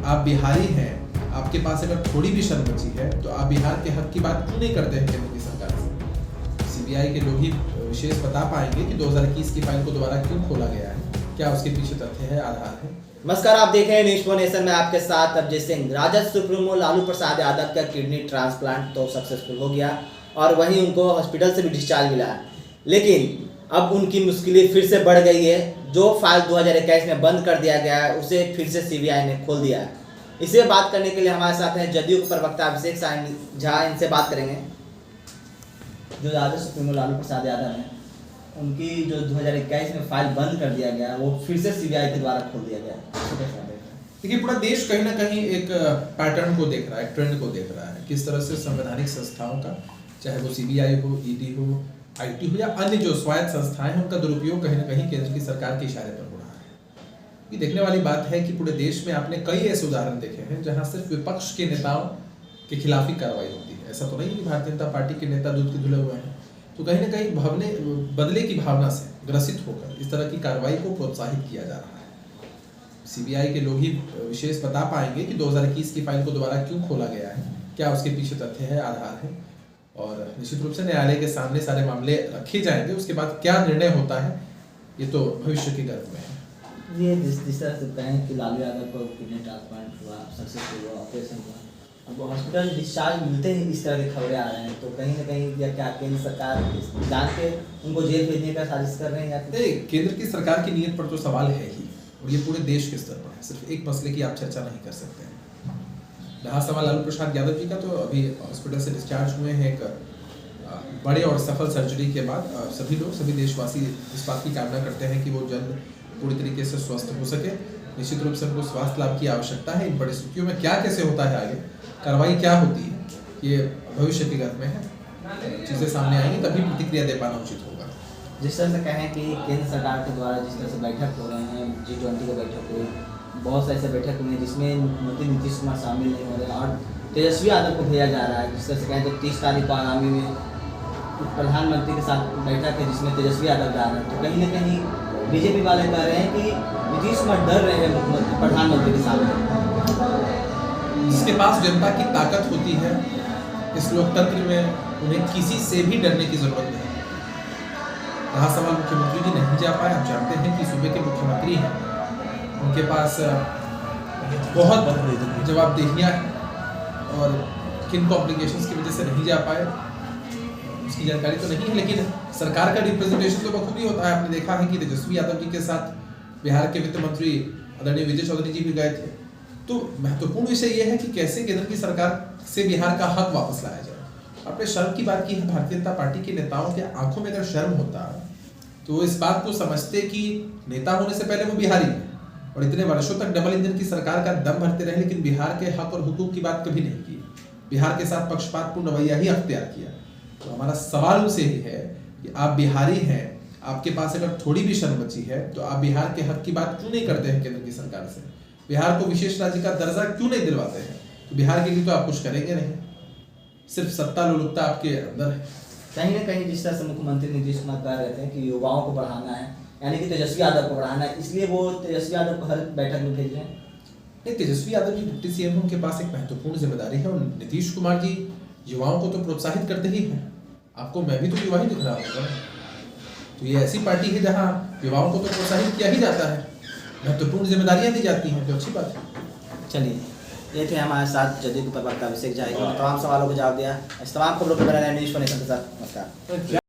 आप बिहारी हैं, आपके पास अगर थोड़ी भी शर्म बची है तो आप बिहार के हक की बात क्यों नहीं करते हैं केंद्र की सरकार से? सीबीआई के लोग ही विशेष बता पाएंगे कि 2021 की फाइल को दोबारा क्यों खोला गया है, क्या उसके पीछे तथ्य है, आधार है। नमस्कार, आप देख रहे हैं न्यूज़ नेशन में आपके साथ अजय सिंह। राजद सुप्रीमो लालू प्रसाद यादव का किडनी ट्रांसप्लांट तो सक्सेसफुल हो गया और वहीं उनको हॉस्पिटल से भी डिस्चार्ज मिला, लेकिन अब उनकी मुश्किलें फिर से बढ़ गई है। जो फाइल 2021 में बंद कर दिया गया है उसे फिर से सीबीआई ने खोल दिया है। इसे बात करने के लिए हमारे साथ हैं जदयू के प्रवक्ता अभिषेक झा। इनसे बात करेंगे। जो राजद सुप्रीमो लालू प्रसाद यादव हैं, उनकी जो 2021 में फाइल बंद कर दिया गया वो फिर से सीबीआई के द्वारा खोल दिया गया। देखिए, पूरा देश कहीं ना कहीं एक पैटर्न को देख रहा है, ट्रेंड को देख रहा है, किस तरह से संवैधानिक संस्थाओं का, चाहे वो सीबीआई हो, ईडी हो, आईटी हो या अन्य जो स्वायत्त संस्थाएं हैं, उनका दुरुपयोग कहीं ना कहीं केंद्र की सरकार के इशारे पर हो रहा है। ये देखने वाली बात है कि पूरे देश में आपने कई ऐसे उदाहरण देखे हैं जहां सिर्फ विपक्ष के नेताओं के खिलाफ ही कार्रवाई होती है। ऐसा तो नहीं कि भारतीय जनता पार्टी के नेता दूध के धुले हुए हैं। तो कहीं ना कहीं बदले की भावना से ग्रसित होकर इस तरह की कार्रवाई को प्रोत्साहित किया जा रहा है। सीबीआई के लोग ही विशेष बता पाएंगे कि 2021 की फाइल को दोबारा क्यों खोला गया है, क्या उसके पीछे तथ्य है, आधार है, और निश्चित रूप से न्यायालय के सामने सारे मामले रखे जाएंगे। उसके बाद क्या निर्णय होता है ये तो भविष्य के गर्भ में है। ये जिस तरह से कहें कि लालू यादव को किडनी ट्रांसप्लांट हुआ, सक्सेसफुल हुआ, ऑपरेशन हुआ, अब हॉस्पिटल डिस्चार्ज मिलते ही इस तरह की खबरें आ रहे हैं, तो कहीं ना कहीं या क्या केंद्र सरकार जान के उनको जेल भेजने का साजिश कर रहे हैं या नहीं, केंद्र की सरकार की नीयत पर तो सवाल है ही, और ये पूरे देश के स्तर पर है। सिर्फ एक मसले की आप चर्चा नहीं कर सकते हैं। रहा सवाल लालू प्रसाद यादव जी का, तो अभी हॉस्पिटल से डिस्चार्ज हुए हैं एक बड़े और सफल सर्जरी के बाद। सभी लोग, सभी देशवासी इस बात की कामना करते हैं कि वो जल्द पूरी तरीके से स्वस्थ हो सके। निश्चित रूप से उनको स्वास्थ्य लाभ की आवश्यकता है। इन परिस्थितियों में क्या कैसे होता है, आगे कार्रवाई क्या होती है, ये भविष्य के गर्भ में है। चीज़ें सामने आएंगी तभी प्रतिक्रिया दे पाना उचित होगा। जिस तरह से कहें कि केंद्र सरकार के द्वारा जिस तरह से बैठक हो रहे हैं, G20 का बैठक हुई, बहुत से ऐसे बैठक हुए हैं जिसमें नीतीश कुमार शामिल नहीं हो रहे और तेजस्वी यादव को भेजा जा रहा है। जिस तरह से कहें तो 30 तारीख को आगामी में प्रधानमंत्री के साथ बैठक है जिसमें तेजस्वी यादव जा रहे हैं। तो कहीं ना कहीं बीजेपी वाले कह रहे हैं कि नीतीश कुमार डर रहे हैं मुख्यमंत्री प्रधानमंत्री के सामने। जिसके पास जनता की ताकत होती है, इस लोकतंत्र में उन्हें किसी से भी डरने की जरूरत नहीं। रहा सवाल मुख्यमंत्री जी नहीं जा पाए, आप जानते हैं कि सूबे के मुख्यमंत्री हैं, उनके पास बहुत जवाबदेहियां हैं और किन कॉम्प्लिकेशंस की वजह से नहीं जा पाए उसकी जानकारी तो नहीं है, लेकिन सरकार का रिप्रेजेंटेशन तो बखूबी होता है। आपने देखा है कि तेजस्वी यादव जी के साथ बिहार के वित्त मंत्री आदरणीय विजय चौधरी जी भी गए थे। तो महत्वपूर्ण विषय यह है कि कैसे केंद्र की सरकार से बिहार का हक वापस लाया जाए। आपने शर्म की बात की है। भारतीय जनता पार्टी के नेताओं के आंखों में अगर शर्म होता तो वो इस बात को समझते कि नेता होने से पहले वो बिहारी है और इतने वर्षों तक डबल इंजन की सरकार का दम भरते रहे, लेकिन बिहार के हक और हुकूक की बात कभी नहीं की। बिहार के साथ पक्षपातपूर्ण रवैया ही अख्तियार किया। तो हमारा सवाल उनसे ही है कि आप बिहारी हैं, आपके पास अगर थोड़ी भी शर्म बची है तो आप बिहार के हक की बात क्यों नहीं करते हैं केंद्र की सरकार से? बिहार को विशेष राज्य का दर्जा क्यों नहीं दिलवाते हैं? तो बिहार के लिए तो आप कुछ करेंगे नहीं, सिर्फ सत्ता लोलुपता आपके अंदर है। कहीं ना कहीं जिस तरह से मुख्यमंत्री नीतीश कुमार कह रहे थे कि युवाओं को बढ़ाना है, यानी कि तेजस्वी यादव को बढ़ाना है, इसलिए वो तेजस्वी यादव को हर बैठक में भेज रहे हैं। नहीं, तेजस्वी यादव जी डिप्टी सीएम, उनके पास एक महत्वपूर्ण जिम्मेदारी है और नीतीश कुमार जी युवाओं को तो प्रोत्साहित करते ही हैं। आपको मैं भी तो युवा ही दिख रहा हूँ। तो ये ऐसी पार्टी है जहाँ युवाओं को तो प्रोत्साहित किया ही जाता है, महत्वपूर्ण जिम्मेदारियां दी जाती हैं, तो अच्छी बात है। चलिए, ये थे हमारे साथ जदयू के प्रवक्ता अभिषेक झा। तमाम सवालों को जवाब दिया। इस तमाम खबरों को बनाया न्यूज़ नेशन के साथ। नमस्कार।